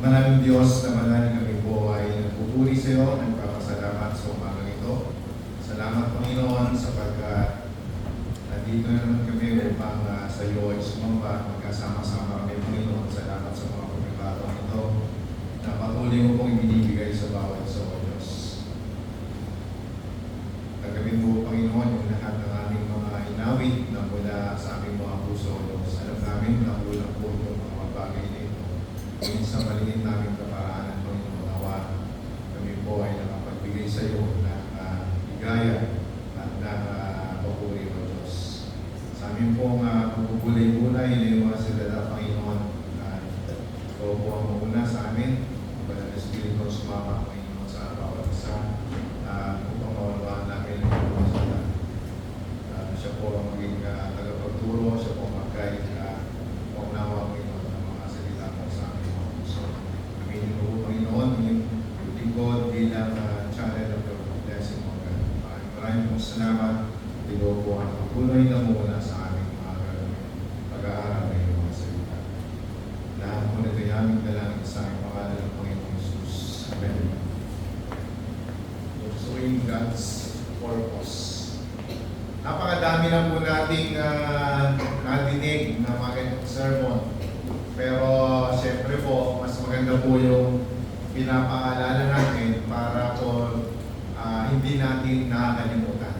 Maraming Diyos na manaling kami po ay nagpupuri sa iyo, nagpapasalamat sa umagang ito. Salamat Panginoon sapagkat nandito na naman kami upang sa iyo ay sumamba, magkasama-sama kami Panginoon. Salamat sa mga pagkakataon ito na patuloy mo pong ibinibigay sa bawat isa o Diyos. Tagapin mo Panginoon yung lahat ng aming mga inawit na mula sa aming mga puso o Diyos. Alam namin na kulang po yung mga bagay na ito. Ngayon sa malingin namin kaparaanan, Panginoon, nawa kami po ay nakapagbigay sa iyo ng bigaya at ng papuri o Diyos. Sa amin pong pagpupulay-bulay na yung mga silala, Panginoon, ikaw po ang mauna sa amin. Ang Banal na Espiritu sumama, Panginoon, sa bawat isa upang mawalawaan namin ang mga silala. Siya po ang maging tagapagturo, siya po ang mag-guide paunawa, Panginoon, ng mga salita mo sa amin. So, aminin mo, Panginoon, yung lingkod bilang channel of your blessing mo. Maraming pong salamat. Ito po ang patuloy na muna sa aming mga pag-aaral ng iyong mga salita. Lahat po nito ay aming dalangin sa aming pangalan ng Panginoon Jesus. Amen. Pursuing God's purpose. Napakadami na po nating nadinig na mga sermon. Pero siyempre po, mas maganda po yung pinapaalala natin para po hindi natin nakakalimutan.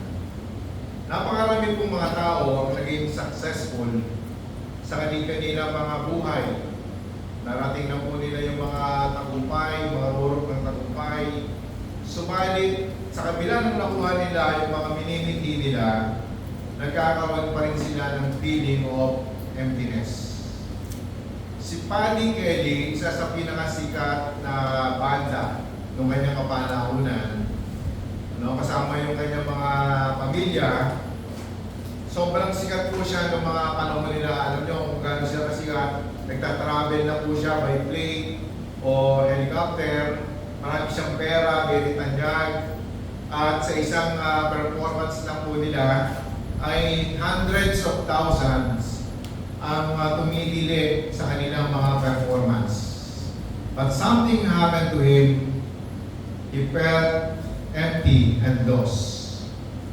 Napakarami pong mga tao ang naging successful sa kanilang mga buhay. Narating na po nila yung mga tagumpay, mga rurok ng tagumpay. Subalit, sa kabila ng nakuha nila, yung mga minimiti nila, nagkakaroon pa rin sila ng feeling of emptiness. Si Paddy Kelly, isa sa pinakasikat na banda noong kanyang kapanahunan, kasama yung kanyang mga pamilya, sobrang sikat po siya ng mga panahon nila. Alam niyo kung gaano siya kasikat, nagtatravel na po siya by plane o helicopter, marami siyang pera, very tanyag, at sa isang performance lang po nila ay hundreds of thousands ang tumitili sa kanilang mga performance. But something happened to him. He felt empty and lost.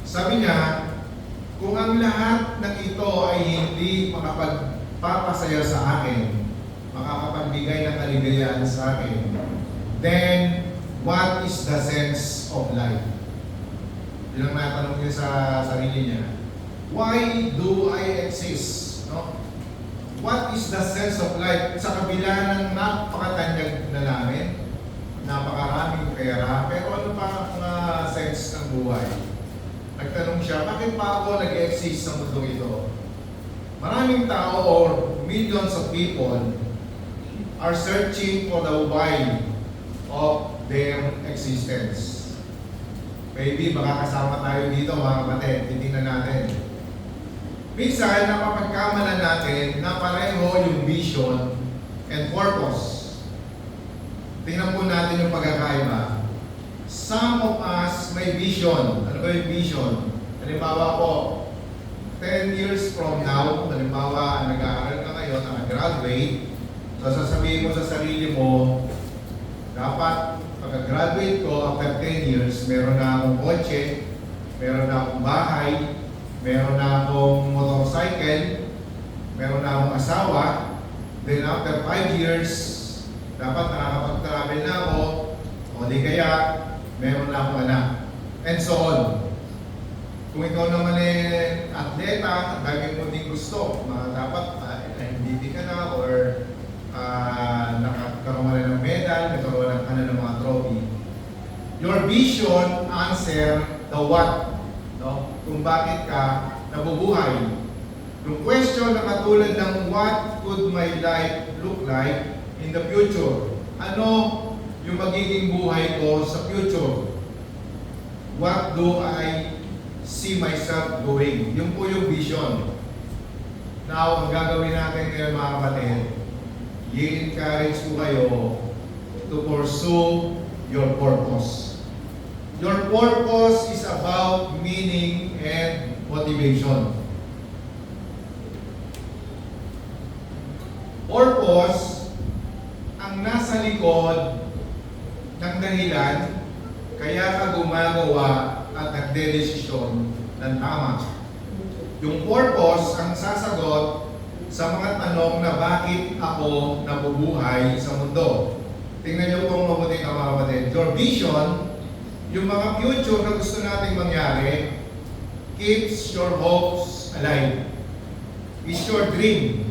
Sabi niya, kung ang lahat ng ito ay hindi makapagpapasaya sa akin, makakapagbigay ng kaligayahan sa akin, then what is the sense of life? Yun ang natanong niya sa sarili niya. Why do I exist? No? What is the sense of life? Sa kabila ng napakatanyag na namin, napakaraming pera, pero ano pa ang sense ng buhay? Nagtanong siya, bakit pa ako nag-exist sa mundo ito? Maraming tao or millions of people are searching for the why of their existence. Maybe baka kasama tayo dito mga kapatid, titingnan natin. Minsan, napapagkamalan natin na pareho yung vision and purpose. Tingnan po natin yung pagkakaiba. Some of us may vision. Ano ba yung vision? Halimbawa po, 10 years from now, halimbawa, nag-aaral ka ngayon, nag-graduate, so sasabihin mo sa sarili mo, dapat pagka-graduate ko, after 10 years, meron na akong kotse, meron na akong bahay, meron na akong motorcycle, meron na akong asawa, then after 5 years, dapat nakakapag-travel na ako, o di kaya, meron na akong anak. And so on. Kung ikaw naman atleta, ang dami mo din gusto, dapat MVP ka na or nakakaroon ka na ng medal, nagkaroon ka na ng mga trophy. Your vision answer the what. No? Kung bakit ka nabubuhay. Yung question na katulad ng what could my life look like in the future? Ano yung magiging buhay ko sa future? What do I see myself doing? Yung po yung vision. Now, ang gagawin natin ngayon mga kapatid, i-encourage ko kayo to pursue your purpose. Your purpose is about meaning and motivation. Purpose, ang nasa likod ng dahilan kaya ka gumagawa at nagdedesisyon ng tama. Yung purpose ang sasagot sa mga tanong na bakit ako nabubuhay sa mundo. Tingnan niyo kung mabuti ka mga kapatid. Your vision, yung mga future na gusto nating mangyari, keeps your hopes alive. It's your dream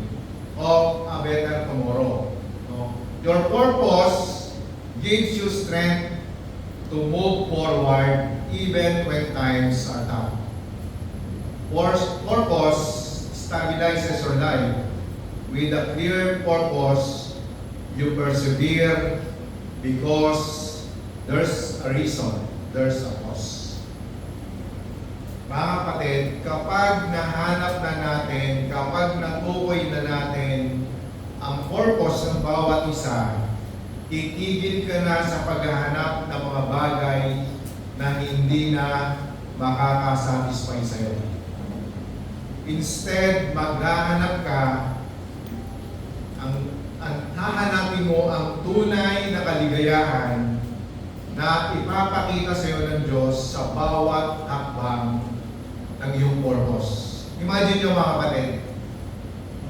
of a better tomorrow. No? Your purpose gives you strength to move forward even when times are tough. Purpose stabilizes your life. With a clear purpose, you persevere because there's a reason, there's a cause. Mga kapatid, kapag nahanap na natin, kapag natukoy na natin ang purpose ng bawat isa, titigil ka na sa paghahanap ng mga bagay na hindi na makakasatisfy sa'yo. Instead, maghahanap ka, ang hahanapin mo ang tunay na kaligayahan na ipapakita sa iyo ng Diyos sa bawat hakbang ng iyong purpose. Imagine nyo mga kapatid,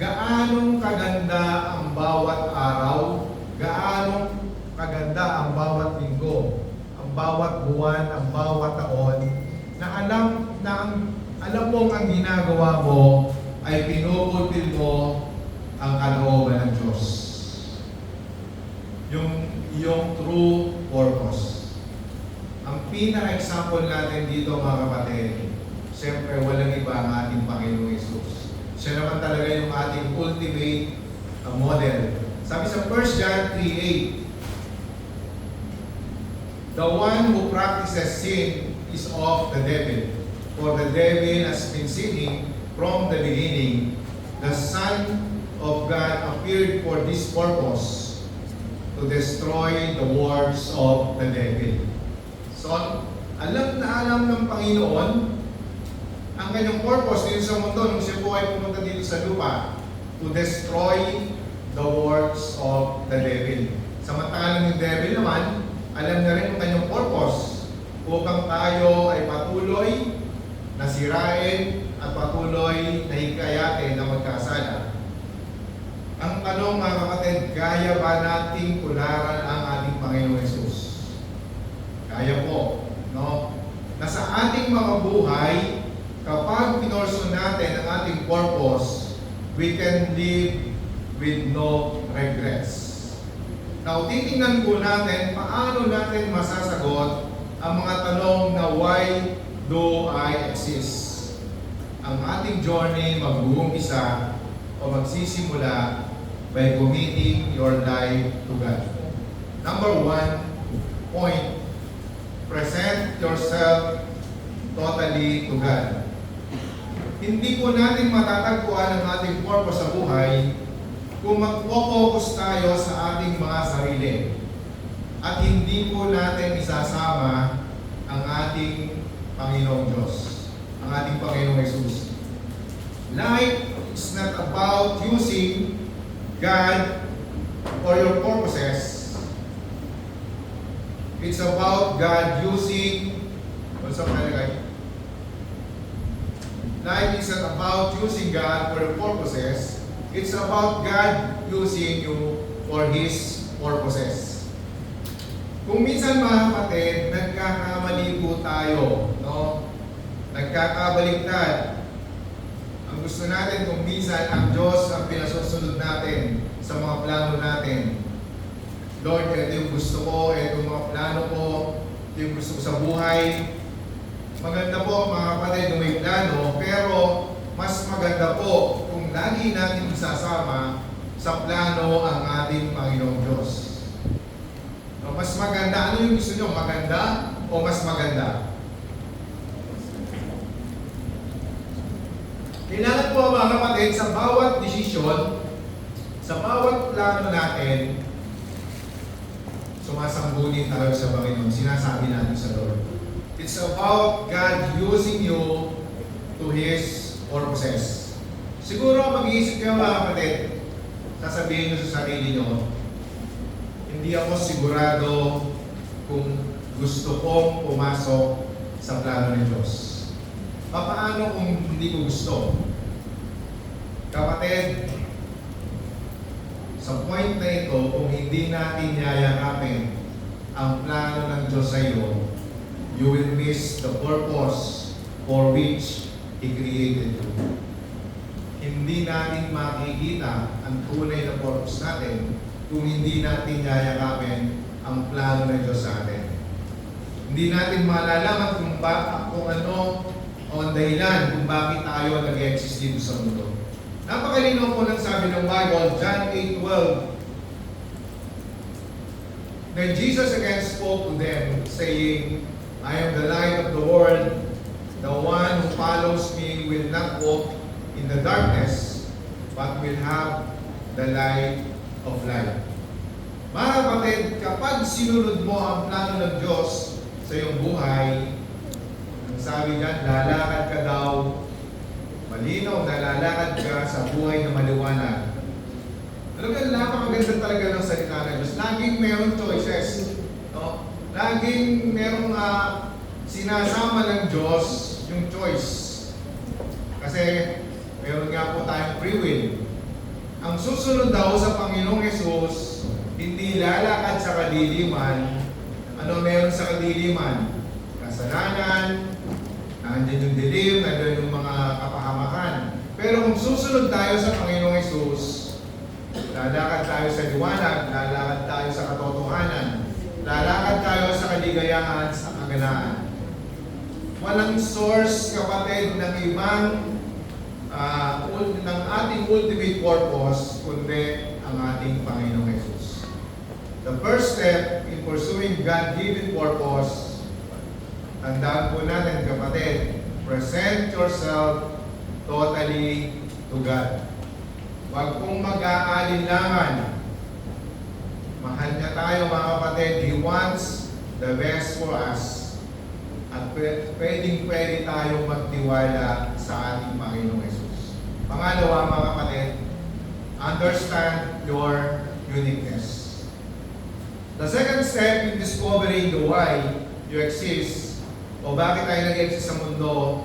gaanong kaganda ang bawat araw, gaanong kaganda ang bawat linggo, ang bawat buwan, ang bawat taon, na alam mong ang ginagawa mo ay pinupulpil mo ang kalooban ng Diyos. Yung true purpose. Ang pinaka-example natin dito mga kapatid, siyempre walang iba ang ating Panginoong Yesus. Siya naman talaga yung ating ultimate model. Sabi sa 1 John 3:8, the one who practices sin is of the devil, for the devil has been sinning from the beginning. The Son of God appeared for this purpose, to destroy the works of the devil. So, alam na alam ng Panginoon ang kanyang purpose dito sa mundo nung siya po ay pumunta dito sa lupa, to destroy the works of the devil. Samantalang yung devil naman, alam na rin ang kanyang purpose upang tayo ay patuloy na sirain at patuloy na hikayatin na magkasala. Ang tanong mga kapatid, kaya ba nating tularan ang ating Panginoong Yesus? Kaya po, no? Na sa ating mga buhay, kapag pinorso natin ang ating purpose, we can live with no regrets. Now, titingnan po natin paano natin masasagot ang mga tanong na why do I exist? Ang ating journey mag-uumpisa o magsisimula by committing your life to God. Number 1 point, present yourself totally to God. Hindi po natin matatagpuan ang ating purpose sa buhay kung mag-focus tayo sa ating mga sarili at hindi po natin isasama ang ating Panginoong Diyos, ang ating Panginoong Yesus. Life is not about using God for your purposes. It's about God using, what's up, guys? Life is not about using God for your purposes. It's about God using you for His purposes. Kung minsan mga kapatid, nagkakamali po tayo, no? Nagkakabaligtad. Ang gusto natin kung minsan ang Diyos ang pinasusunod natin sa mga plano natin. Lord, ito yung gusto ko, ito yung mga plano ko, ito yung gusto ko sa buhay. Maganda po mga kapatid kung may plano, pero mas maganda po kung lagi natin isasama sa plano ang ating Panginoong Diyos. No, mas maganda, ano yung gusto nyo? Maganda o mas maganda? Kailangan po mga kapatid, sa bawat desisyon, sa bawat plano natin, sumasangguni tayo sa Panginoon, sinasabi natin sa Lord. It's about God using you to His purposes. Siguro mag-iisip kayo mga kapatid, sasabihin nyo sa sarili nyo, hindi ako sigurado kung gusto kong pumasok sa plano ng Diyos. Paano kung hindi ko gusto? Kapatid, sa point na ito, kung hindi natin yayakapin ang plano ng Diyos sa iyo, you will miss the purpose for which He created you. Hindi natin makikita ang tunay na purpose natin kung hindi natin yayakapin ang plano ng Diyos sa atin. Hindi natin malalaman kung ano ang dahilan kung bakit tayo nag-exist dito sa mundo. Napakalinaw po ng sabi ng Bible, John 8:12. Then Jesus again spoke to them, saying, I am the light of the world. The one who follows me will not walk in the darkness, but will have the light of life. Mga kapatid, kapag sinunod mo ang plano ng Diyos sa iyong buhay, ang sabi niyan, lalakad ka daw malinaw, nalalakad ka sa buhay na maliwanag. Talagang napakaganda talaga ng salita ng Diyos. Laging mayroong choices. No? Laging mayroong sinasama ng Diyos yung choice. Kasi meron nga po tayong free will. Ang susunod daw sa Panginoong Yesus, hindi lalakad sa kadiliman. Ano meron sa kadiliman? Kasalanan, nandiyan yung dilim, nandiyan yung mga kapahamakan. Pero kung susunod tayo sa Panginoong Yesus, lalakad tayo sa liwanag, lalakad tayo sa katotohanan, lalakad tayo sa kaligayahan, sa kaganaan. Walang source, kapatid, ng ibang ng ating ultimate purpose, kundi ang ating Panginoong Yesus. The first step in pursuing God-given purpose, tandaan po natin, kapatid, present yourself totally to God. Huwag pong mag-aalinlangan. Mahal niya tayo, mga kapatid. He wants the best for us. At pwedeng-pwede tayong magtiwala sa ating Panginoong Yesus. Pangalawa, mga kapatid, understand your uniqueness. The second step in discovering the why you exist, o bakit tayo nag-exist sa mundo,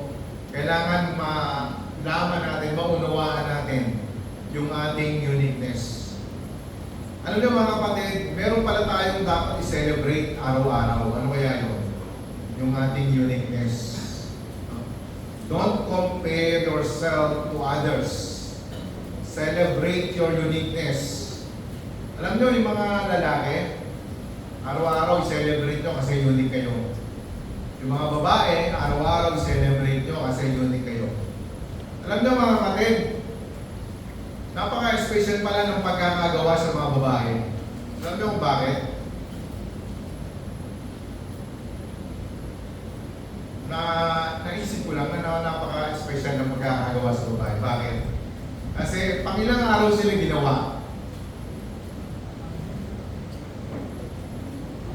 kailangan malaman natin, maunawaan natin yung ating uniqueness. Ano na mga kapatid, meron pala tayong dapat i-celebrate araw-araw. Ano kaya yun? Yung ating uniqueness. Don't compare yourself to others. Celebrate your uniqueness. Alam nyo, yung mga lalaki, araw-araw i-celebrate nyo kasi unique kayo. Yung mga babae, araw-araw i-celebrate nyo kasi unique kayo. Alam nyo mga kapatid, napaka-special pala ng pagkakagawa sa mga babae. Alam nyo kung bakit? Naisip ko lang na napaka-special ng pagkakagawa sa babae. Bakit? Kasi pangilang araw sila ginawa.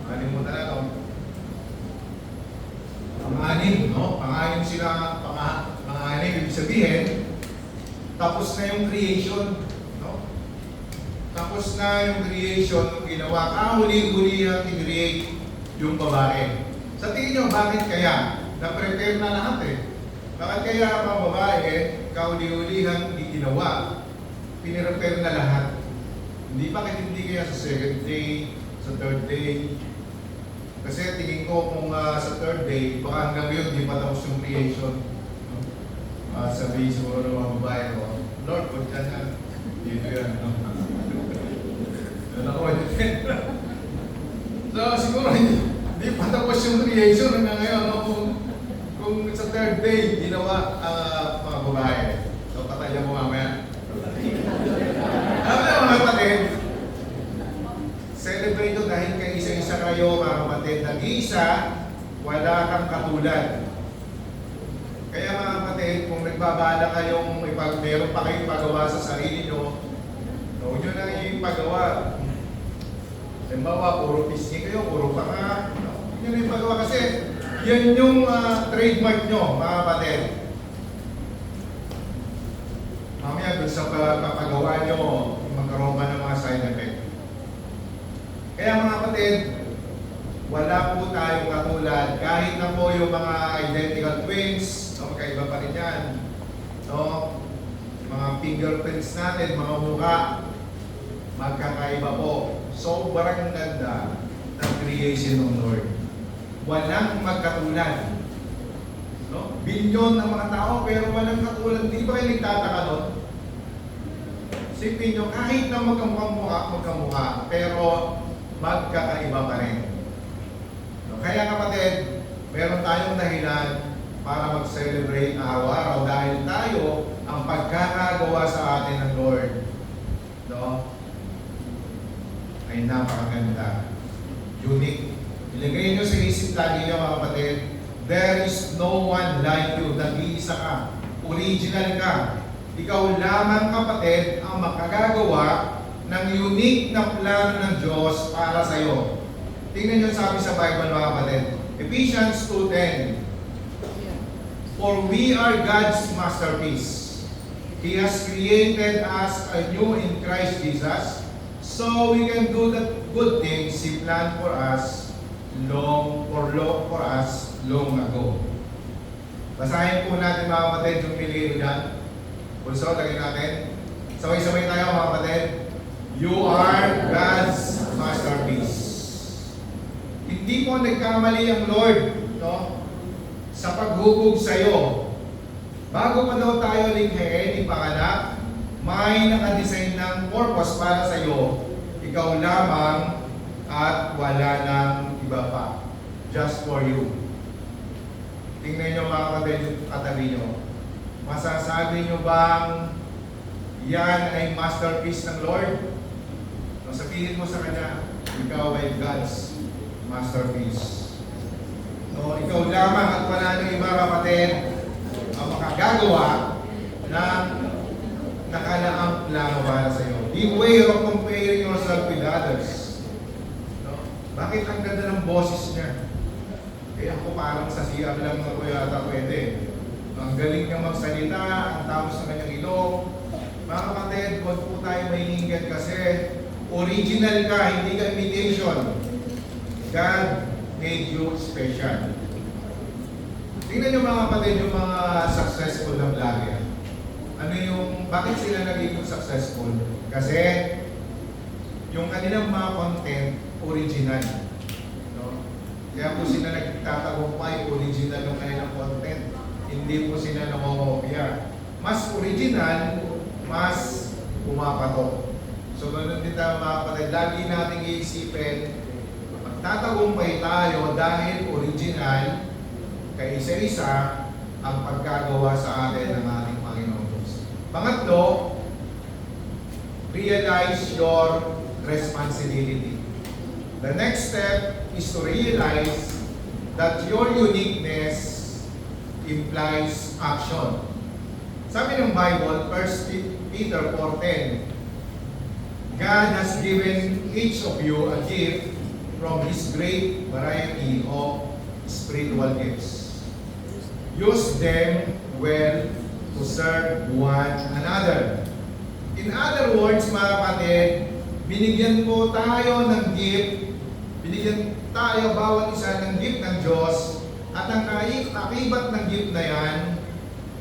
Kalimutan na ito. Panganim, no? Panganim sila, panganim, ibig sabihin, tapos na yung creation, no? Tapos na yung creation, ginawa, kahuli-huli ang i-create yung babae. Sa tingin nyo, bakit kaya? Na-prepare na lahat eh. Bakit kaya mga babae, kahuli-hulihan ginawa, pinirepare na lahat? Bakit hindi kaya sa second day, sa third day? Kasi tingin ko kung sa third day, baka hanggang ngayon, di pa tapos yung creation. Sabihin siguro ng mga babae ko, Lord, pag ka na, dito yan. So, siguro hindi pa tapos yung creation hanggang ngayon. No? Kung sa third day, ginawa mga babae. So, pataya mo mamaya. Alam mo mga kapatid, celebrate ito dahil kay isa-isa kayo, mga kapatid. Nag-iisa, wala kang katulad. Kaya mga kapatid, kung nagbabala kayong meron pa kayong pagawa sa sarili nyo, huwag nyo na yung pagawa. Halimbawa, puro pisngi kayo, puro panga. Huwag nyo na yung pagawa kasi yan yung trademark nyo, mga kapatid. Mamaya dun sa papagawa nyo, magkaroon ka ng mga side effect. Kaya kapatid, wala po tayong katulad. Kahit na po yung mga identical twins, no, magkaiba pa rin yan. No? Mga fingerprints natin, mga mukha, magkakaiba po. Sobrang ganda ng creation ng Lord. Walang magkatulad. No? Bilyon ng mga tao, pero walang katulad. Di ba kayo nagtataka doon? Sipin nyo, kahit na magkamukha, pero magkakaiba pa rin. No? Kaya kapatid, meron tayong dahilan para mag-celebrate araw-araw dahil tayo ang pagkakagawa sa atin ng Lord. No? Ay napakaganda. Unique. Ilagay nyo sa isip lagi nyo mga kapatid, there is no one like you. Nag-iisa ka. Original ka. Ikaw lamang kapatid ang makagagawa ng unique na plano ng Diyos para sa iyo. Tingnan nyo sabi sa Bible mga kapatid. Ephesians 2:10. For we are God's masterpiece. He has created us anew in Christ Jesus so we can do the good things He planned for us long ago. Basahin po natin mga kapatid yung pilito dyan. Pulso, lagyan natin. Sabay-sabay tayo mga kapatid. You are God's masterpiece. Hindi po nagkamali ang Lord, no? Sa paghubog sa iyo. Bago pa daw tayo likhain, ipanganak, may nakadesign ng purpose para sa iyo. Ikaw lamang at wala nang iba pa. Just for you. Tingnan nyo mga kapatid yung katabi nyo. Masasabi nyo bang yan ay masterpiece ng Lord? So, sabihin mo sa Kanya, ikaw ay God's masterpiece. So, ikaw lamang at wala nang iba kapatid ang makagagawa ng nakalaang plano para sa iyo. Beware of comparing yourself with others. No? Bakit ang ganda ng boses niya? Eh ako parang sa CR lang ako yata pwede. Ang galing niya magsalita, ang tapos ng kanyang ilong. Mga kapatid, huwag po tayo mahihingan kasi original ka, hindi ka imitation. God made you special. Tingnan niyo mga kapatid, yung mga successful na vlogger. Bakit sila naging successful? Kasi yung kanilang mga content, original. No? Kaya po sila nagtatagumpay, original yung kanilang content. Hindi po sila namomopia. Mas original, mas pumapatok. So ganun din tayo mga kapatid, lagi nating iisipin, magtatagumpay tayo dahil original, kay isa-isa ang pagkagawa sa atin ng ating Panginoon Diyos. Pangatlo, realize your responsibility. The next step is to realize that your uniqueness implies action. Sabi ng Bible, 1 Peter 4:10, God has given each of you a gift from His great variety of spiritual gifts. Use them well to serve one another. In other words, mga kapatid, binigyan po tayo ng gift, binigyan tayo bawat isa ng gift ng Diyos, at ang akibat ng gift na yan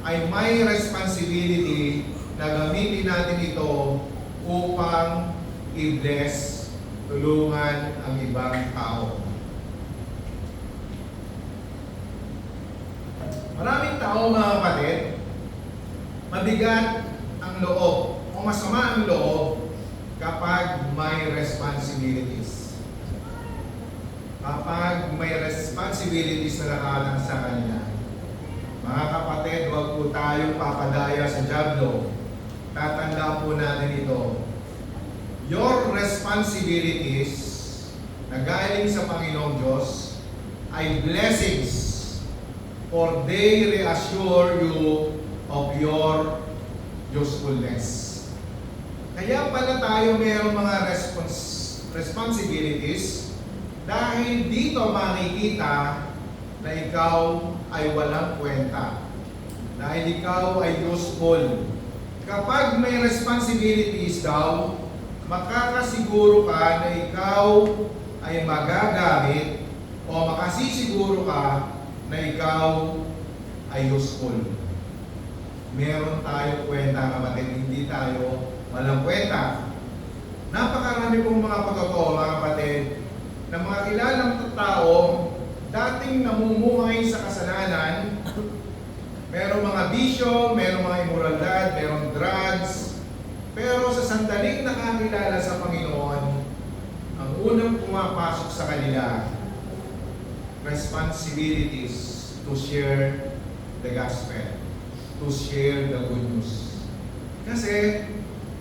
ay may responsibility na gamitin natin ito upang i-bless, tulungan ang ibang tao. Maraming tao mga kapatid, mabigat ang loob o masama ang loob kapag may responsibilities. Kapag may responsibilities na nakalang sa kanya. Mga kapatid, huwag po tayong papadaya sa dyablo. Tatanda po natin ito. Your responsibilities na galing sa Panginoong Diyos ay blessings, for they reassure you of your usefulness. Kaya pala tayo mayroong mga responsibilities dahil dito makikita na ikaw ay walang kwenta. Dahil ikaw ay useful. Kapag may responsibilities daw, makakasiguro ka na ikaw ay magagamit o makasisiguro ka na ikaw ay useful. Meron tayo kwenta, kapatid, hindi tayo walang kwenta. Napakarami pong mga pagkatotoo, mga kapatid, na mga kilalang tao dating namumuhay sa kasalanan, merong mga bisyo, merong mga immoralidad, merong drugs, pero sa sandaling nakakilala sa Panginoon, ang unang pumapasok sa kanila, responsibilities to share the gospel, to share the good news. Kasi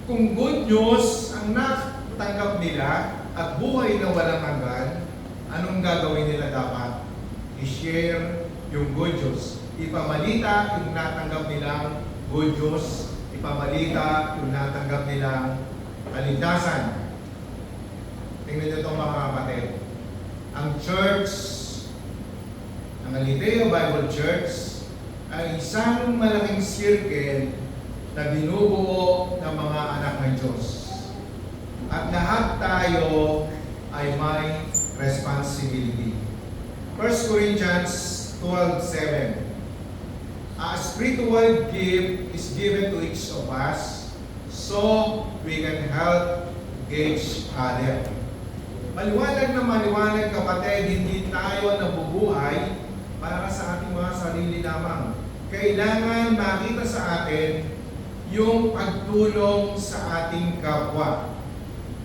kung good news ang natanggap nila at buhay na walang hanggan, anong gagawin nila dapat? I-share yung good news. Ipamalita yung natanggap nilang good news. Ipamalita yung natanggap nilang kaligtasan. Tingnan nyo itong mga kapatid. Ang church, ang Aliteo Bible Church, ay isang malaking circle na binubuo ng mga anak ng Diyos. At lahat tayo ay may responsibility. 1 Corinthians 12:7. A spiritual gift is given to each of us so we can help each other. Maliwanag na maliwanag, kapatid, hindi tayo nabubuhay para sa ating mga sarili lamang. Kailangan makita sa atin yung pagtulong sa ating kapwa.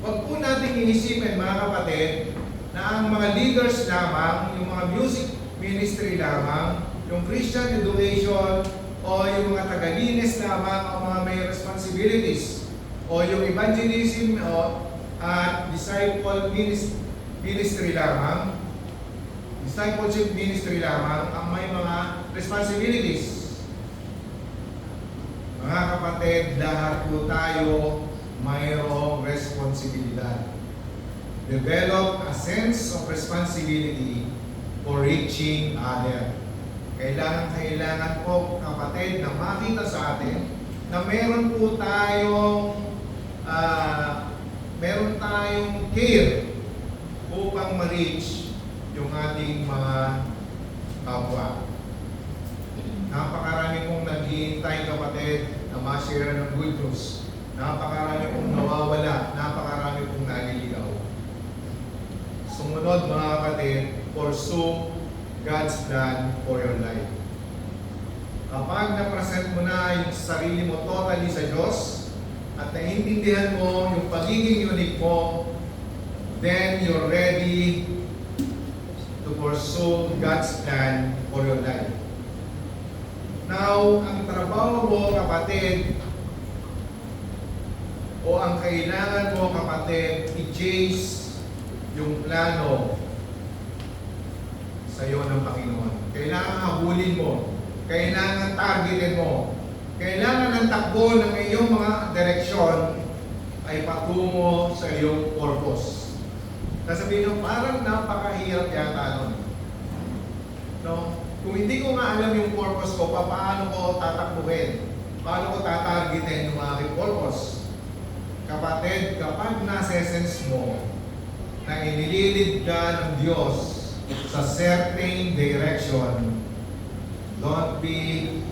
Huwag po natin inisipin, mga kapatid, na ang mga leaders lamang, yung mga music ministry lamang, yung Christian education, o yung mga tagalinis lamang ang mga may responsibilities, o yung evangelism at discipleship ministry lamang ang may mga responsibilities. Mga kapatid, lahat po tayo mayroong responsibilidad. Develop a sense of responsibility for reaching others. Kailangan po, kapatid, na makita sa atin na meron tayong care upang ma-reach yung ating mga kapwa. Napakarami pong naghihintay, kapatid, na ma-share ng good news. Napakarami pong nawawala, napakarami pong naliligaw. Sumunod, mga kapatid, pursue God's plan for your life. Kapag na-present mo na yung sarili mo totally sa Diyos at naiintindihan mo yung pagiging unique mo, then you're ready to pursue God's plan for your life. Now, ang trabaho mo, kapatid, o ang kailangan mo, kapatid, i-chase yung plano sa iyo ng Panginoon. Kailangan habulin mo. Kailangan targetin mo. Kailangan ang takbo ng iyong mga direksyon ay patungo sa iyong purpose. Sasabihin mo, parang napakahirap yata nun. No? Kung hindi ko nga alam yung purpose ko, paano ko tatakbuhin? Paano ko tatargetin yung aking purpose? Kapatid, kapag nasa-sense mo na inililid ka ng Diyos sa certain direction, don't be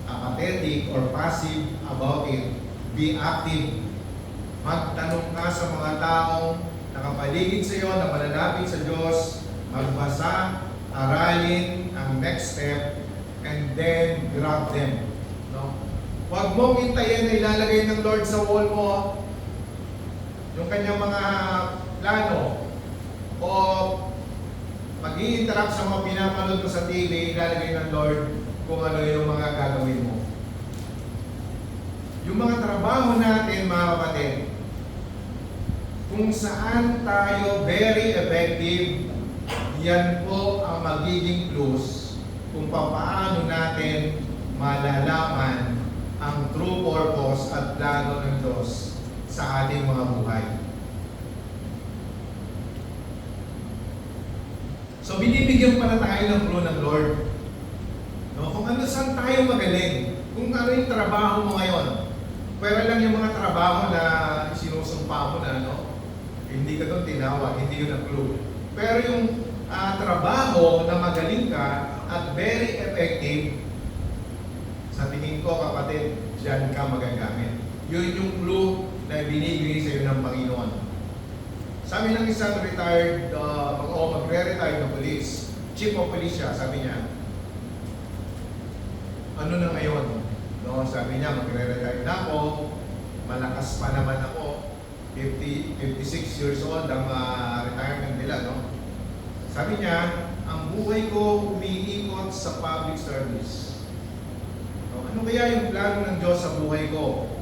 apathetic or passive about it. Be active. Magtanong ka sa mga taong nakapaligid sa iyo, na malalapit sa Diyos, magbasa, aralin ang next step, and then grab them. No? Huwag mong hintayin na ilalagay ng Lord sa wall mo yung kanyang mga plano, o mag-i-interact sa mga pinapanood mo sa TV, ilalagay ng Lord kung ano yung mga gagawin mo. Yung mga trabaho natin, mga kapatid, kung saan tayo very effective, yan po ang magiging clues kung paano natin malalaman ang true purpose at plano ng Diyos sa ating mga buhay. So, binibigyan pala tayo ng clue ng Lord. No? Kung ano, saan tayo magaling. Kung ano yung trabaho mo ngayon. Pwera lang yung mga trabaho na sinusumpa mo na, no? Hindi ka doon tinawag, hindi yun ang clue. Pero yung trabaho na magaling ka at very effective, sa tingin ko kapatid, diyan ka magagamit. Yun yung clue na binibigay sa iyo ng Panginoon. Sabi ng isang retired, magre-retire na police, chief of police siya, sabi niya, ano na ngayon? No, sabi niya, magre-retire na ako, malakas pa naman ako, 56 years old ang retirement nila, no? Sabi niya, ang buhay ko umiikot sa public service. No, ano kaya yung plano ng Diyos sa buhay ko?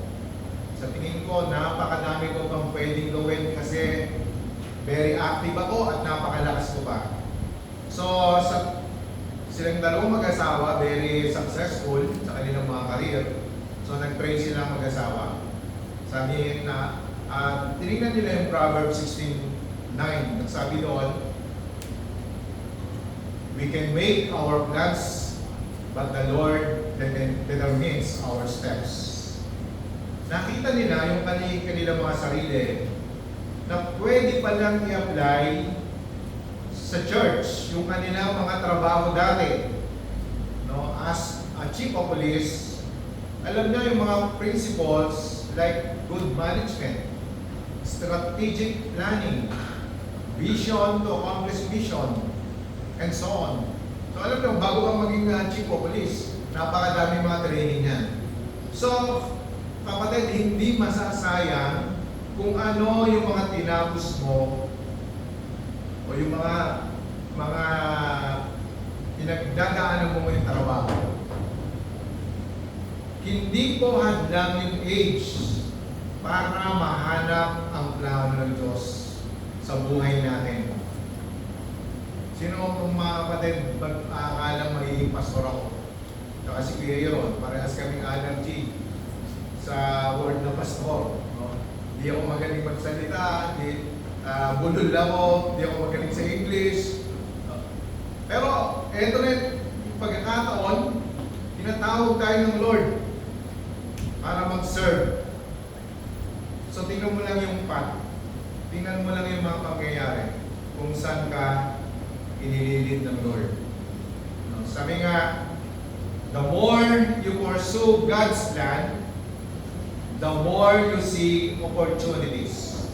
Sa tingin ko, napakadami ko pang pwedeng gawin kasi very active ako at napakalakas ko pa. So, silang dalawang mag-asawa, very successful sa kanilang mga career. So, nag-pray silang mag-asawa. Sabi na, tinignan nila yung Proverbs 16:9. Nagsabi doon, we can make our plans, but the Lord determines our steps. Nakita nila yung kanilang mga sarili na pwede palang i-apply sa church yung kanilang mga trabaho dati. No? As a chief of police, alam niyo yung mga principles like good management, strategic planning, vision to accomplish mission, and so on. So alam niyo, bago kang maging chief of police, napakadami mga training niyan. So, kapatid, hindi masasayang kung ano yung mga tinapos mo o yung mga pinagdadaanan mo yung trabaho. Hindi po hadlang yung age para mahanap ang plano ng Diyos sa buhay natin. Sino kung mga kapatid mag-aakalang magiging pastor ako? Saka si Kuya Yeron, parehas kaming allergy sa word na pastor. No? Di ako magaling magsalita, bulol ako, di ako magaling sa English. Pero eto na yung pagkakataon, tinatawag tayo ng Lord para mag-serve. So tingnan mo lang yung path, tingnan mo lang yung mga pangyayari kung saan ka inililid ng Lord. No? Sabi nga, the more you pursue God's plan, the more you see opportunities.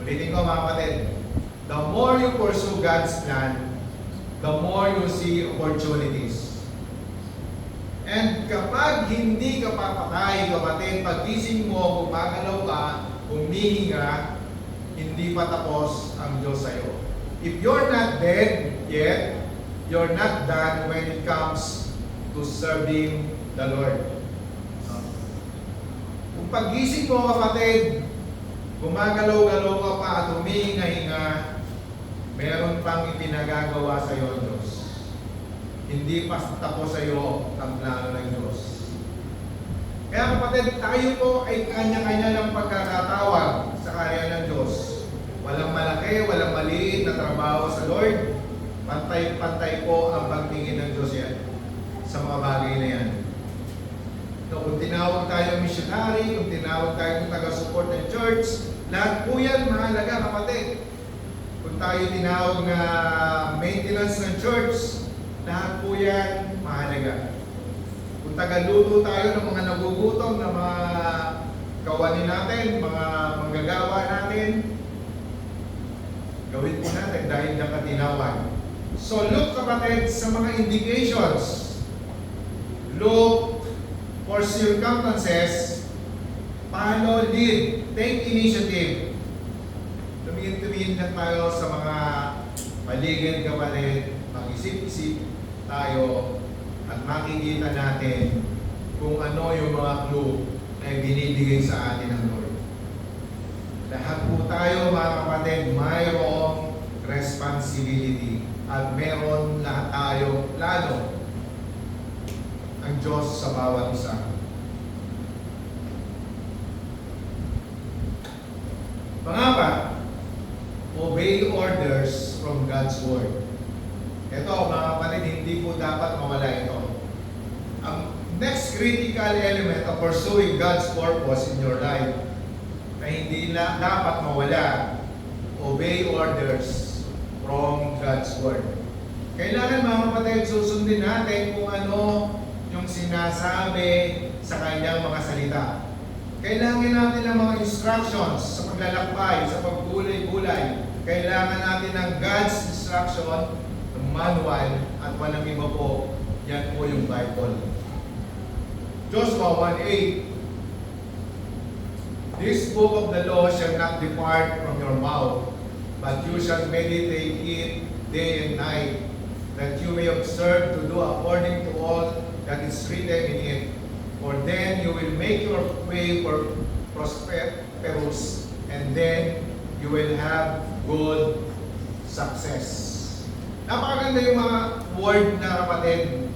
Ulitin ko mga kapatid, the more you pursue God's plan, the more you see opportunities. And kapag hindi ka papatay, kapatid, pagising mo, gumagalaw ka, humihinga, hindi pa tapos ang Diyos sa'yo. If you're not dead yet, you're not done when it comes to serving the Lord. Kung pagising mo, kapatid, gumagalaw-galaw ka pa at humihinga-hinga, meron pang ipinagagawa sa iyo ang Diyos. Hindi pa tapos sa iyo ang plano ng Diyos. Kaya kapatid, tayo po ay kanya-kanya ng pagkakatawag sa karya ng Diyos. Walang malaki, walang maliit na trabaho sa Lord. Pantay-pantay po ang pagtingin ng Diyos yan sa mga bagay na yan. So, kung tinawag tayo missionary, kung tinawag tayo taga-support ng church, lahat po yan mahalaga, kapatid. Kung tayo tinawag na maintenance ng church, lahat po yan mahalaga. Kung taga-luto tayo ng mga nagugutom, na mga kawanin natin, mga manggagawa natin, gawin po natin dahil nakatinawag. So look, kapatid, sa mga indications. Look for circumstances. Follow, lead, take initiative. Tumingin na tayo sa mga paligid, kapatid. Mag-isip-isip tayo at makikita natin kung ano yung mga clue na binibigay sa atin ng Lord. Lahat po tayo, mga kapatid, mayroong responsibility at meron lahat tayo plano ang Diyos sa bawat isa. Pangapa, obey orders from God's Word. Ito, mga kapatid, hindi po dapat mawala ito. Ang next critical element of pursuing God's purpose in your life na hindi na dapat mawala, obey orders from God's Word. Kailangan mga kapatid, susundin natin kung ano yung sinasabi sa kanyang mga salita. Kailangan natin ng mga instructions sa paglalakbay, sa paggulay-gulay. Kailangan natin ng God's instruction, ng manual, at walang iba po, yan po yung Bible. Joshua 1:8. This book of the law shall not depart from your mouth, but you shall meditate it day and night, that you may observe to do according to all that is written in it. For then you will make your way prosperous, and then you will have good success. Napakaganda yung mga word na kapatid,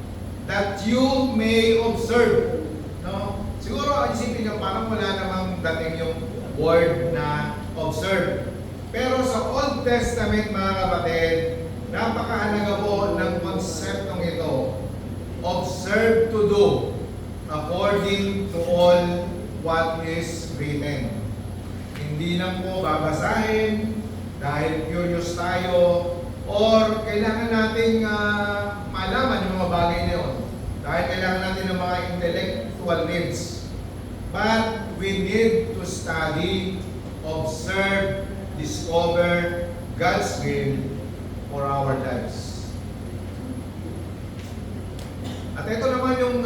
that you may observe. No? Siguro isipin nyo, parang wala namang dating yung word na observe. Pero sa Old Testament mga kapatid, napakahalaga po ng konseptong ito. Observe to do according to all what is written. Hindi lang po babasahin dahil curious tayo or kailangan nating malaman yung mga bagay na yun. Dahil kailangan natin ng mga intellectual needs. But we need to study, observe, discover God's will for our lives. At ito naman yung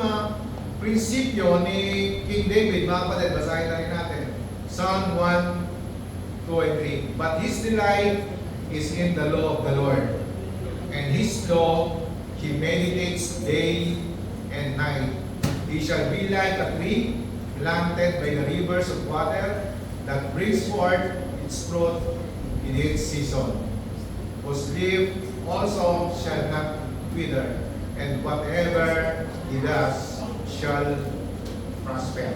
prinsipyo ni King David, mga kapatid, basahin na rin natin. Psalm 1, 2, and 3. But his delight is in the law of the Lord, and his law he meditates day and night. He shall be like a tree planted by the rivers of water, that brings forth its fruit in its season, whose leaf also shall not wither, and whatever he does shall prosper.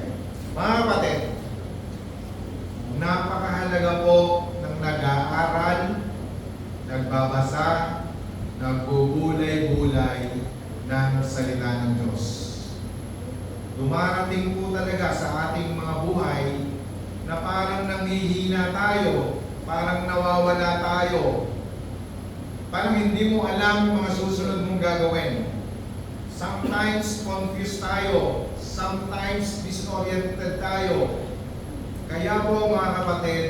Mga kapatid, napakahalaga po ng nag-aaral, nagbabasa, nagbubulay-bulay ng salita ng Diyos. Dumarating po talaga sa ating mga buhay na parang nanghihina tayo, parang nawawala tayo, parang hindi mo alam yung mga susunod mong gagawin. Sometimes confused tayo, sometimes disoriented tayo. Kaya po mga kapatid,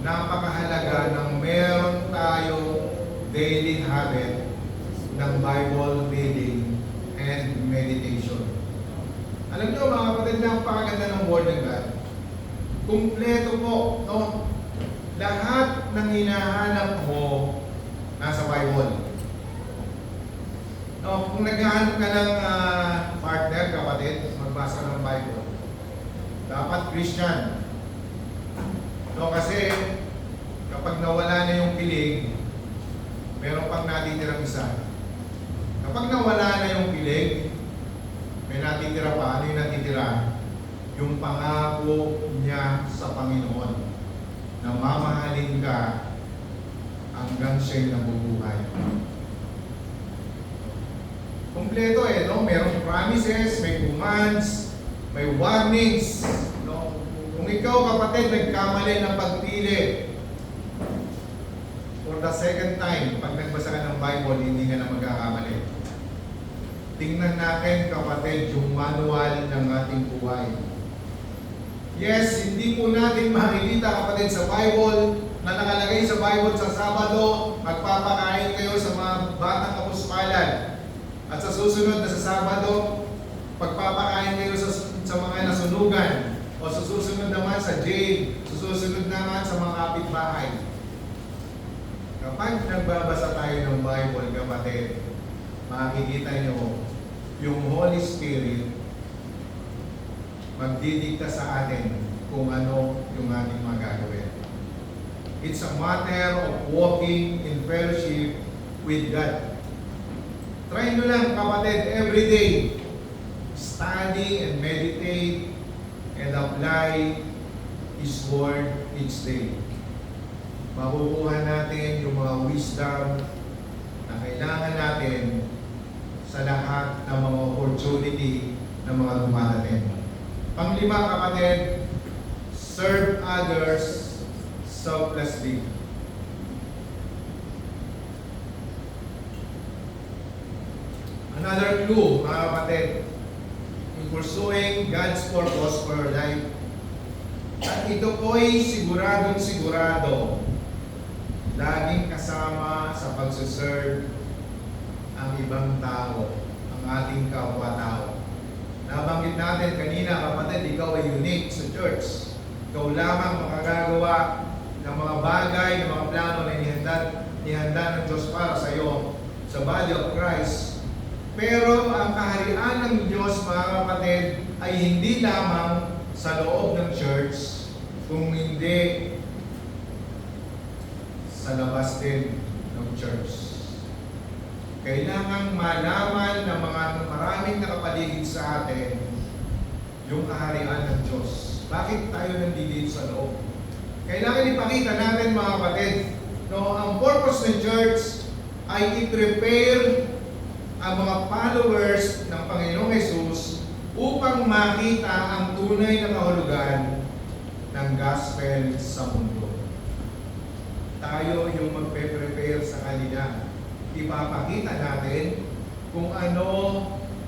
napakahalaga ng meron tayong daily habit ng Bible reading and meditation. Alam niyo mga kapatid, napakaganda ng Word ng God. Kumpleto po, no? Lahat ng hinahanap mo nasa Bible. No, kung naghahanap ka ng partner, kapatid, magbasa ng Bible. Dapat Christian. No, kasi kapag nawala na yung pilig, meron pang natitirang isa. Kapag nawala na yung pilig, may natitira pa. Ano yung natitira? Yung pangako niya sa Panginoon na mamahalin ka hanggang siya'y nabubuhay. Kompleto no? Merong promises, may commands, may warnings, no? Kung ikaw kapatid nagkamali ng pagpili for the second time, pag nagbasa ka ng Bible, hindi ka na magkakamali. Tingnan natin kapatid yung manual ng ating buhay. Yes, hindi po natin makikita kapatid sa Bible na nakalagay sa Bible sa Sabado, magpapakain kayo sa mga batang kapuspalan. At sa susunod na sa Sabado, pagpapakain kayo sa mga nasunugan. O sa susunod naman sa jail, sa susunod naman sa mga kapitbahay. Kapag nagbabasa tayo ng Bible, kapatid, makikita nyo yung Holy Spirit magdidikta sa atin kung ano yung ating magagawin. It's a matter of walking in fellowship with God. Try nyo lang kapatid, every day, study and meditate and apply His Word each day. Makukuha natin yung mga wisdom na kailangan natin sa lahat ng mga opportunity na mga dumarating. Panglima kapatid, serve others selflessly. Another clue, mga kapatid, in pursuing God's purpose for your life. At ito po'y siguradong sigurado, laging kasama sa pagsuserve ang ibang tao, ang ating kapwa-tao. Nabanggit natin kanina, kapatid, ikaw ay unique sa church. Ikaw lamang makagagawa ng mga bagay, ng mga plano na inihanda ng Diyos para sa iyo, sa body of Christ. Pero ang kaharian ng Diyos, mga kapatid, ay hindi lamang sa loob ng church, kung hindi sa labas din ng church. Kailangan malaman ng mga maraming nakapaligid sa atin yung kaharian ng Diyos. Bakit tayo nandito sa loob? Kailangan ipakita natin, mga kapatid, no, ang purpose ng church ay i-prepare ang mga followers ng Panginoong Hesus upang makita ang tunay na kahulugan ng gospel sa mundo. Tayo yung magpe-prepare sa kanila. Ipapakita natin kung ano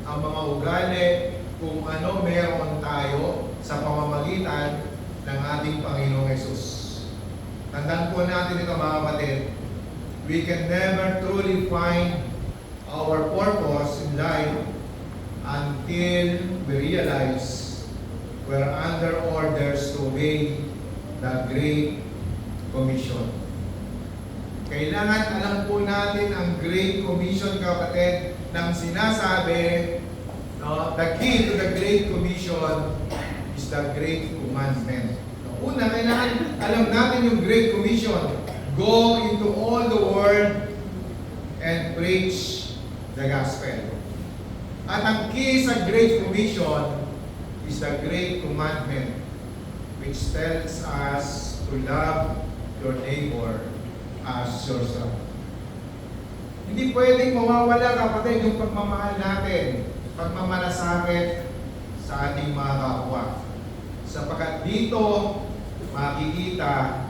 ang mga ugali, kung ano meron tayo sa pamamagitan ng ating Panginoong Hesus. Tandaan po natin ito, mga kapatid. We can never truly find our purpose in life until we realize we're under orders to obey the Great Commission. Kailangan alam po natin ang Great Commission, kapatid, nang sinasabi, no, the key to the Great Commission is the Great Commandment. Una, kailangan alam natin yung Great Commission. Go into all the world and preach the gospel. At ang key sa Great Commission is the Great Commandment, which tells us to love your neighbor as yourself. Hindi pwedeng mawawala, kapatid, yung pagmamahal natin, pagmamalasakit sa ating mga kapwa. Sapagkat dito, makikita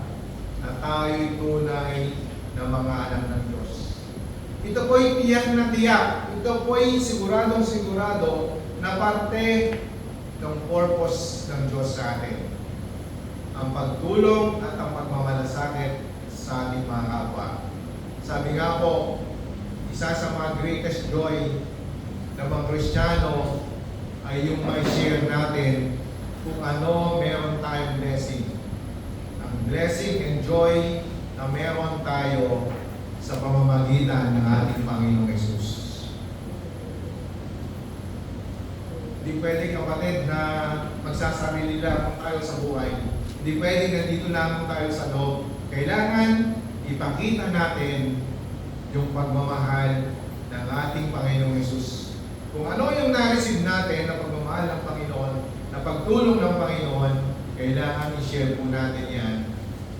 na tayo'y tunay na mga anak ng Diyos. Ito po'y tiyak na tiyak. Ito po'y siguradong sigurado na parte ng purpose ng Diyos sa atin. Ang pagtulong at ang pagmamalasakit sa ating mga kapwa. Sabi nga po, isa sa mga greatest joy ng mga Kristiyano ay yung may share natin kung ano meron tayong blessing. Ang blessing and joy na meron tayo sa pamamagitan ng ating Panginoong Hesus. Hindi pwede, kapatid, na magsasarili lang tayo sa buhay. Hindi pwede nandito lang tayo sa loob. Kailangan ipakita natin yung pagmamahal ng ating Panginoong Hesus. Kung ano yung na-receive natin na pagmamahal ng Panginoon, na pagtulong ng Panginoon, kailangan i-share po natin yan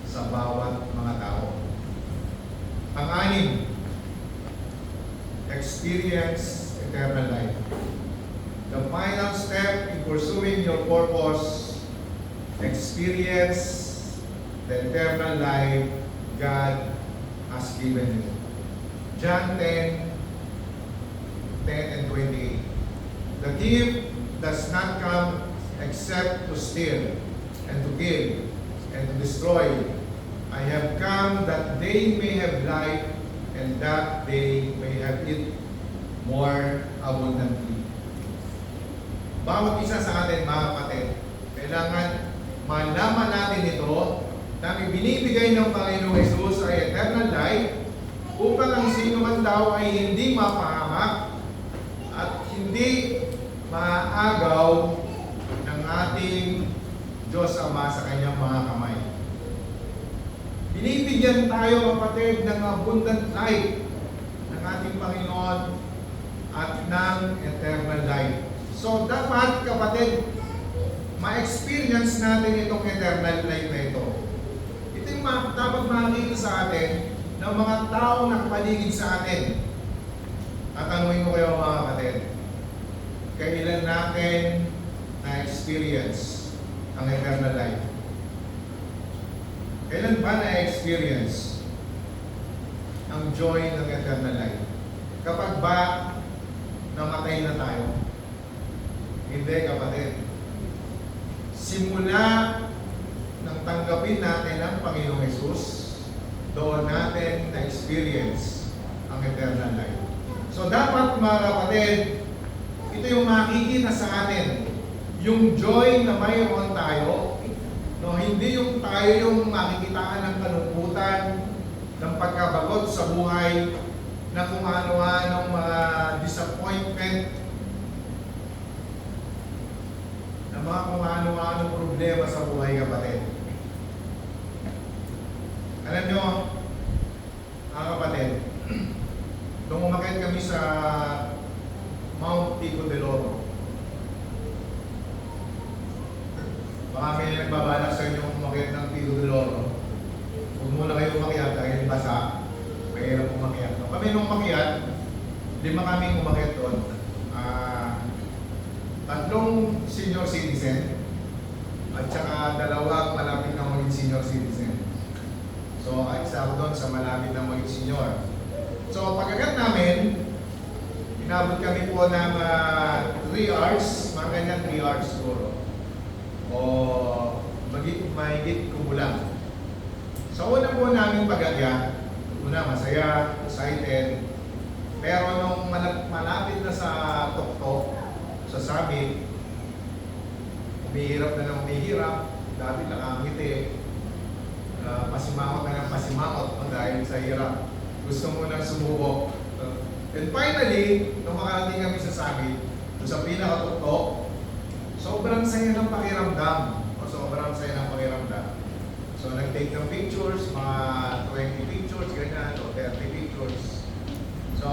sa bawat mga tao. Pang-anim, experience eternal life. The final step in pursuing your purpose, experience the eternal life God has given you. John 10:10 and 28. The thief does not come except to steal and to kill and to destroy. I have come that they may have life and that they may have it more abundantly. Bawat isa sa atin, mga kapatid, kailangan malaman natin ito na binibigay ng Panginoong Hesus ay eternal life upang ang sino man daw ay hindi mapahamak at hindi maaagaw ng ating Diyos Ama sa kanyang mga kamay. Binibigyan tayo, kapatid, ng abundant life ng ating Panginoon at ng eternal life. So, dapat, kapatid, ma-experience natin itong eternal life na ito. Ito yung dapat makikita sa atin ng mga tao na kapaligid sa atin. Tatanungin ko kayo, mga kapatid, kailan natin na-experience ang eternal life? Kailan ba na-experience ang joy ng eternal life? Kapag ba namatay na tayo. Hindi, kapatid. Simula nang tanggapin natin ang Panginoong Hesus, doon natin na-experience ang eternal life. So dapat mga kapatid, ito yung makikita sa atin, yung joy na mayroon tayo, no, hindi yung tayo yung makikitaan ng kalungkutan, ng pagkabagot sa buhay, na kung ano-anong mga disappointment, na mga kung ano-anong problema sa buhay, kapatid. Alam nyo, mga kapatid, nung umakyat kami sa Mount Pico del Oro, baka may nagbabalak sa inyo umakyat ng Pico del Oro. Huwag muna kayo umakyat dahil basa, mahirap umakyat. Kami nung umakyat, 5 kaming umakyat doon. 3 senior citizen at saka 2 malapit na maging senior citizen. So, isa ako doon sa malapit na maging senior. So, pagkagat namin, inabot kami po ng 3 hours, mga ganyan 3 hours siguro. O mahigit kumulang. Sa una po namin pagkagat, masaya, excited. Pero nung malapit na sa tuktok, sa summit, umihirap na ng umihirap, dati nakangiti, pasimangot na ng pasimangot dahil sa hirap. Gusto mo nang sumubok. And finally, nung makarating kami sa summit, sa pinakatuktok, sobrang saya ng pakiramdam. Sobrang saya ng pakiramdam. So, nag-take ng pictures, mga 20 pictures, ganyan, o 30 pictures. So,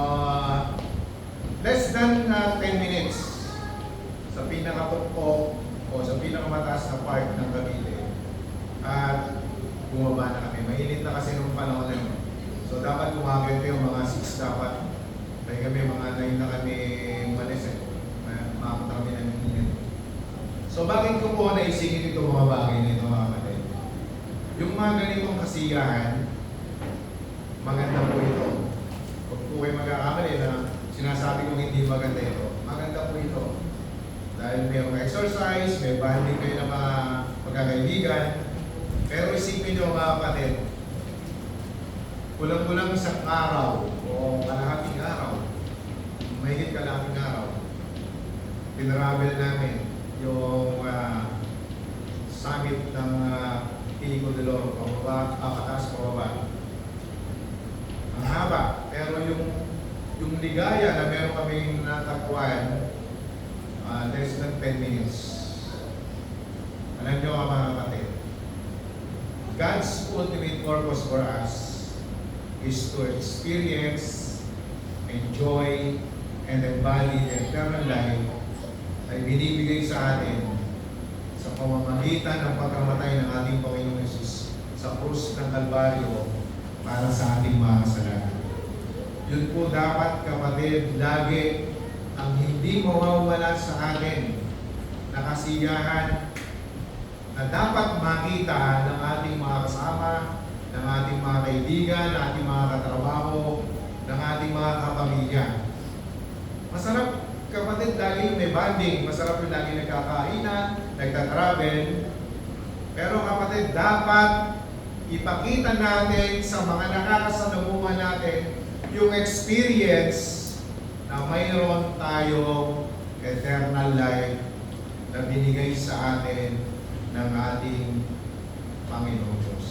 less than 10 minutes sa pinakatuktok o sa pinakamataas na part ng Cavite. At bumaba na kami. Mainit na kasi nung panahon na yun. So, dapat kumaganda yung mga 6 dapat. Dahil kami, mga 9 na kami malis eh. Makakot kami ng init. So, bakit ko po naisingin ito mga bagay nito mga kapatid? Yung mga ganitong kasiyahan, maganda po ito. Huwag po kayo magkakamali na sinasabi kong hindi maganda ito. Maganda po ito. Dahil mayroong exercise, may bonding kayo ng mga pagkakaibigan. Pero isipin nyo mga kapatid, kulang-kulang isang araw o kalahating araw, mahigit kalahating araw, tinravel namin yung summit ng Pico del Oro, pababa, pataas, pababa. Ang haba, pero yung ligaya na meron kaming natakbuhan, less than 10 minutes. Alam nyo mga kapatid, God's ultimate purpose for us is to experience, enjoy, and embody the eternal life ay binibigay sa atin sa pamamagitan ng pagkamatay ng ating Panginoong Hesus sa krus ng Kalbaryo para sa ating mga kasalanan. Yun po dapat, kapatid, lagi ang hindi mawawala sa atin na kasiyahan na dapat makita ng ating mga kasama, ng ating mga kaibigan, ng ating mga katrabaho, ng ating mga kapamilya. Masarap, kapatid, lagi yung may bonding. Masarap yung lagi nagkakainan, nagtatravel. Pero kapatid, dapat ipakita natin sa mga nakakasalamuha natin yung experience na mayroon tayong eternal life na binigay sa atin ng ating Panginoon Diyos.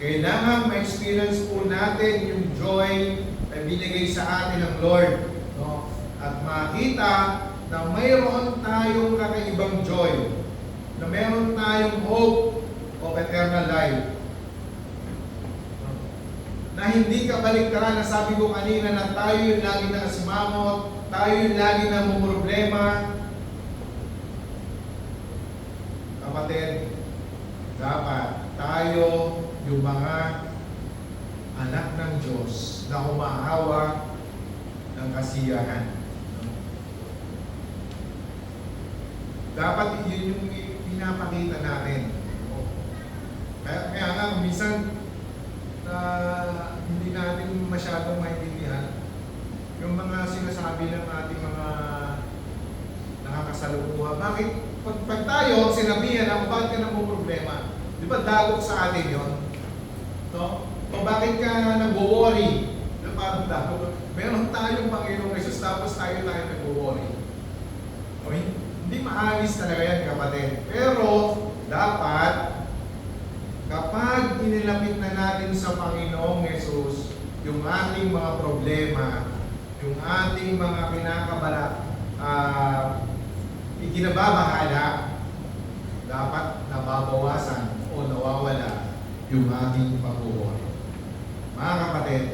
Kailangan ma-experience po natin yung joy na binigay sa atin ng Lord. No? At makita na mayroon tayong kakaibang joy, na mayroon tayong hope of eternal life. Na hindi kabaliktaran na sabi ko kanina na tayo yung lagi nakasimangot, tayo yung lagi na problema. Kapatid, dapat tayo yung mga anak ng Diyos na humahawak ng kasiyahan. Dapat yun yung pinapakita natin. Kaya nga, minsan hindi natin masyadong maintindihan. yung mga sinasabi ng ating mga nakakasalubungan. Bakit? Pag tayo, sinabihan ang bakit ka na mo problema. Di ba dagok sa atin yun? No? O bakit ka nag-worry? Na parang dagok. Meron tayong Panginoong Jesus tapos tayo nag-worry. O, hindi maalis talaga yan, kapatid. Pero, dapat, kapag inilapit na natin sa Panginoong Jesus yung ating mga problema, yung ating mga kinakabala, ikinababahala, dapat nababawasan o nawawala yung ating pag-worry. Mga kapatid,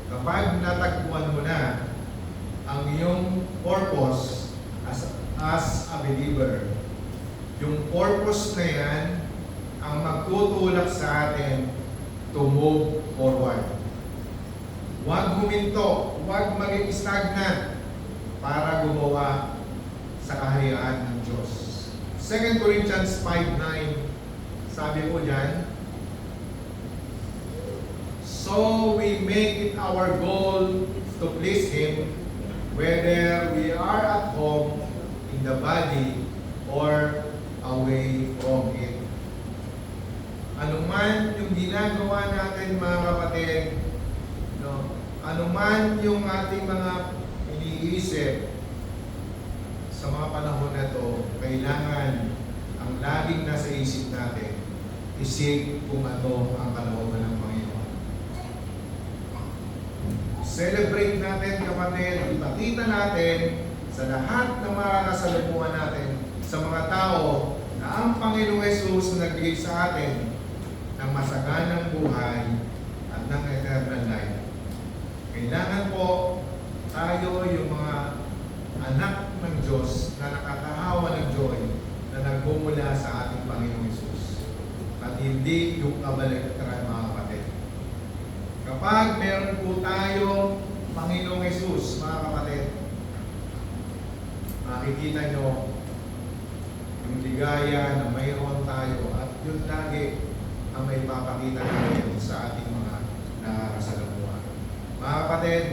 kapag natagpuan mo na ang iyong purpose as a believer, yung purpose na yan ang magtutulak sa atin to move forward. Huwag huminto, huwag maging stagnant para gumawa sa kaharian ng Diyos. 2 Corinthians 5:9, sabi ko dyan, so we make it our goal to please Him whether we are at home in the body or away from it. Anuman yung ginagawa natin, mga kapatid, no? Anuman yung ating mga iniisip sa mga panahon na to, kailangan ang laging nasa isip natin, isip kung ano ang kalooban ng Panginoon. Celebrate natin, kapatid, ipakita natin sa lahat ng mga kasalubungan natin, sa mga tao, na ang Panginoong Jesus nagbigay sa atin ng masaganang buhay at ng eternal life. Kailangan po tayo yung mga anak ng Diyos na nakakahawa ng joy na nagmumula sa ating Panginoong Jesus. At hindi yung kabaligtaran, mga kapatid. Kapag meron po tayo Panginoong Jesus, mga kapatid, makikita nyo yung ligaya na mayroon tayo at yun lagi ang may papakita natin sa ating mga nakakasalamuha. Mga kapatid,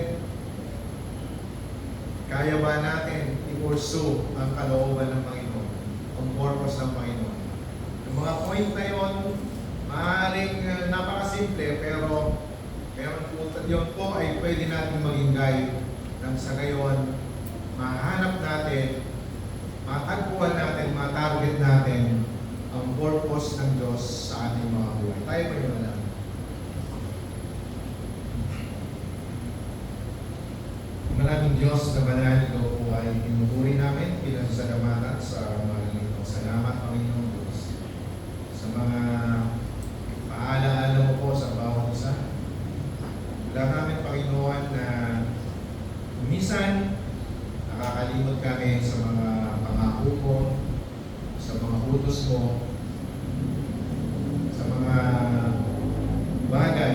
kaya ba natin i-pursue ang kalooban ng Panginoon, ang purpose ng Panginoon? Yung mga point na yun, maaaring napakasimple, pero yun po ay pwede natin maging guide nang sa gayon, mahanap natin, matagpuan natin, matarget natin ang purpose ng Diyos sa ating mga buhay. Tayo pa yun alam. Maraming Diyos na banal, ito po ay pinupuri namin, pinasasalamatan sa mga ito. Salamat, Panginoon Diyos, sa mga paalaala mo po sa bawat isa. Wala namin, Panginoon, na minsan nakakalimot kami sa mga pangako mo, sa mga utos mo, sa mga bagay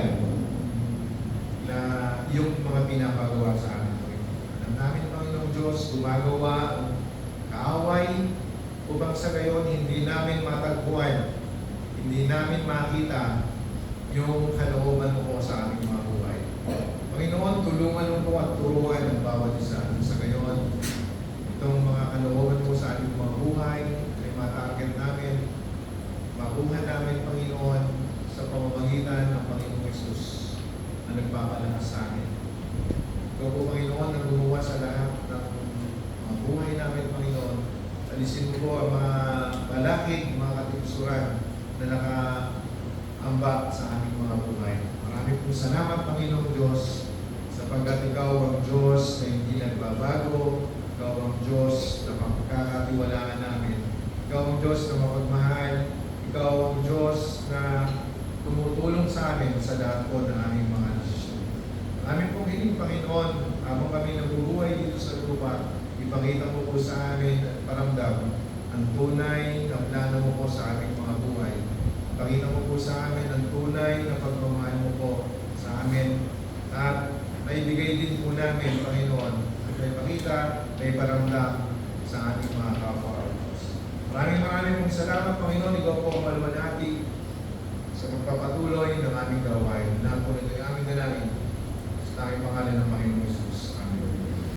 na yung mga pinapagawa sa amin. Alam namin, Panginoong Diyos, gumagawa ang kaaway upang sa gayon hindi namin matagpuan, hindi namin makita yung kalooban mo po sa aming mga buhay. Panginoon, tulungan mo po at turuan ang bawat isa. Sa gayon, itong mga kalooban mo sa aming mga buhay ay matarget namin, makuha namin, Panginoon, sa pamamagitan ng Panginoong Jesus na nagpapalakas sa amin. Ikaw po, Panginoon, na gumawa sa lahat ng mga buhay namin, Panginoon. Alisin mo po ang mga balakid, mga katipusuran na nakaambak sa aming mga buhay. Maraming po salamat, Panginoong Diyos, sapagkat Ikaw ang Diyos na hindi nagbabago, Ikaw ang Diyos na mapagkakatiwalaan namin, Ikaw ang Diyos na mapagmahal, Ikaw ang Diyos na tumutulong sa amin sa lahat po ng aming mga desisyon. Aming pong hiling, Panginoon, habang kami nabubuhay dito sa lupa, ipakita mo po sa amin at paramdam ang tunay na plano mo po sa aming mga buhay. Ipakita mo po sa amin ang tunay na pagmamahal mo po sa amin at maibigay din po namin, Panginoon, at may pakita, may paramdam sa ating mga kapwa. Maraming pong salamat, Panginoon. Ikaw po ang malumanati sa pagpapatuloy ng aming gawain. Na po nito yung aming dalangin sa tanging pangalan ng